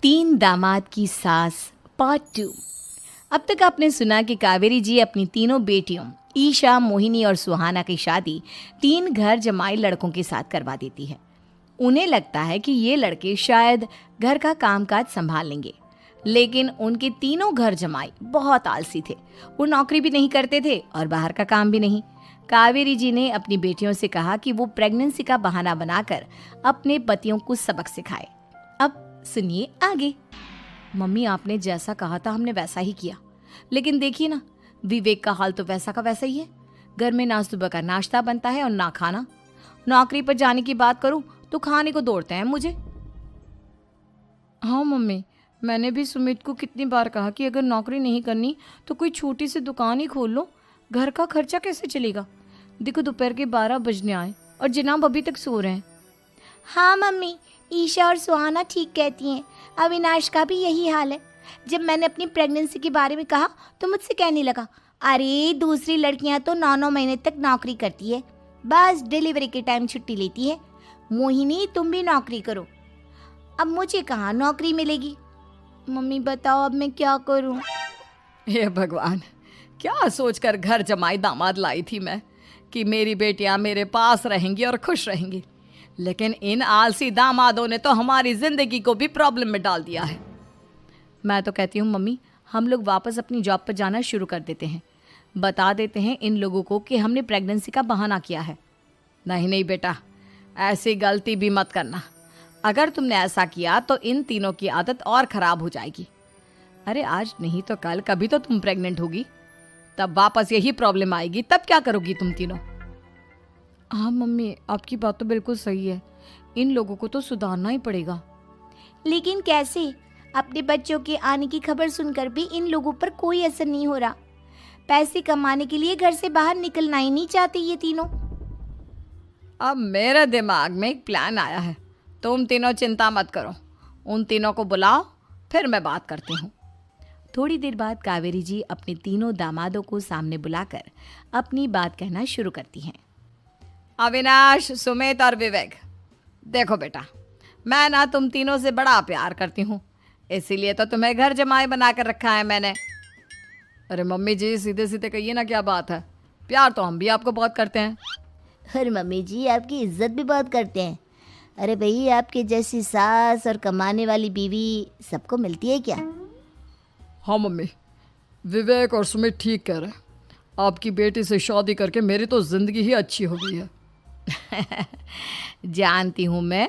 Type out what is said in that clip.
तीन दामाद की सास पार्ट 2। अब तक आपने सुना कि कावेरी जी अपनी तीनों बेटियों ईशा, मोहिनी और सुहाना की शादी 3 घर जमाई लड़कों के साथ करवा देती है। उन्हें लगता है कि ये लड़के शायद घर का कामकाज संभाल लेंगे, लेकिन उनके तीनों घर जमाई बहुत आलसी थे। वो नौकरी भी नहीं करते थे और बाहर का काम भी नहीं। कावेरी जी ने अपनी बेटियों से कहा कि वो प्रेगनेंसी का बहाना बनाकर अपने पतियों को सबक सिखाए। अब सुनिए आगे। मम्मी, आपने जैसा कहा था हमने वैसा ही किया, लेकिन देखिए ना, विवेक का हाल तो वैसा का वैसा ही है। घर में ना सुबह का नाश्ता बनता है और ना खाना। नौकरी पर जाने की बात करूं तो खाने को दौड़ते हैं मुझे। हाँ मम्मी, मैंने भी सुमित को कितनी बार कहा कि अगर नौकरी नहीं करनी तो कोई छोटी सी दुकान ही खोल लो। घर का खर्चा कैसे चलेगा? देखो दोपहर के 12 बजने आए और जनाब अभी तक सो रहे हैं। हाँ मम्मी, ईशा और सुहाना ठीक कहती हैं। अविनाश का भी यही हाल है। जब मैंने अपनी प्रेगनेंसी के बारे में कहा तो मुझसे कहने लगा, अरे दूसरी लड़कियां तो 9-9 महीने तक नौकरी करती है, बस डिलीवरी के टाइम छुट्टी लेती है। मोहिनी, तुम भी नौकरी करो। अब मुझे कहाँ नौकरी मिलेगी? मम्मी बताओ, अब मैं क्या करूँ? हे भगवान, क्या सोचकर घर जमाई दामाद लाई थी मैं कि मेरी बेटियां मेरे पास रहेंगी और खुश रहेंगी, लेकिन इन आलसी दामादों ने तो हमारी जिंदगी को भी प्रॉब्लम में डाल दिया है। मैं तो कहती हूँ मम्मी, हम लोग वापस अपनी जॉब पर जाना शुरू कर देते हैं। बता देते हैं इन लोगों को कि हमने प्रेगनेंसी का बहाना किया है। नहीं नहीं बेटा, ऐसी गलती भी मत करना। अगर तुमने ऐसा किया तो इन तीनों की आदत और ख़राब हो जाएगी। अरे आज नहीं तो कल कभी तो तुम प्रेग्नेंट होगी, तब वापस यही प्रॉब्लम आएगी। तब क्या करोगी तुम तीनों? हाँ मम्मी, आपकी बात तो बिल्कुल सही है। इन लोगों को तो सुधारना ही पड़ेगा। लेकिन कैसे? अपने बच्चों के आने की खबर सुनकर भी इन लोगों पर कोई असर नहीं हो रहा। पैसे कमाने के लिए घर से बाहर निकलना ही नहीं चाहते ये तीनों। अब मेरे दिमाग में एक प्लान आया है। तुम तीनों चिंता मत करो, उन तीनों को बुलाओ, फिर मैं बात करती हूँ। थोड़ी देर बाद कावेरी जी अपने तीनों दामादों को सामने बुलाकर अपनी बात कहना शुरू करती हैं। अविनाश, सुमित और विवेक, देखो बेटा, मैं ना तुम तीनों से बड़ा प्यार करती हूँ, इसीलिए तो तुम्हें घर जमाई बना कर रखा है मैंने। अरे मम्मी जी, सीधे सीधे कहिए ना, क्या बात है? प्यार तो हम भी आपको बहुत करते हैं। अरे मम्मी जी, आपकी इज्जत भी बहुत करते हैं। अरे भाई, आपके जैसी सास और कमाने वाली बीवी सबको मिलती है क्या? हाँ मम्मी, विवेक और सुमित ठीक कह रहे हैं। आपकी बेटी से शादी करके मेरी तो ज़िंदगी ही अच्छी हो गई है। जानती हूँ मैं,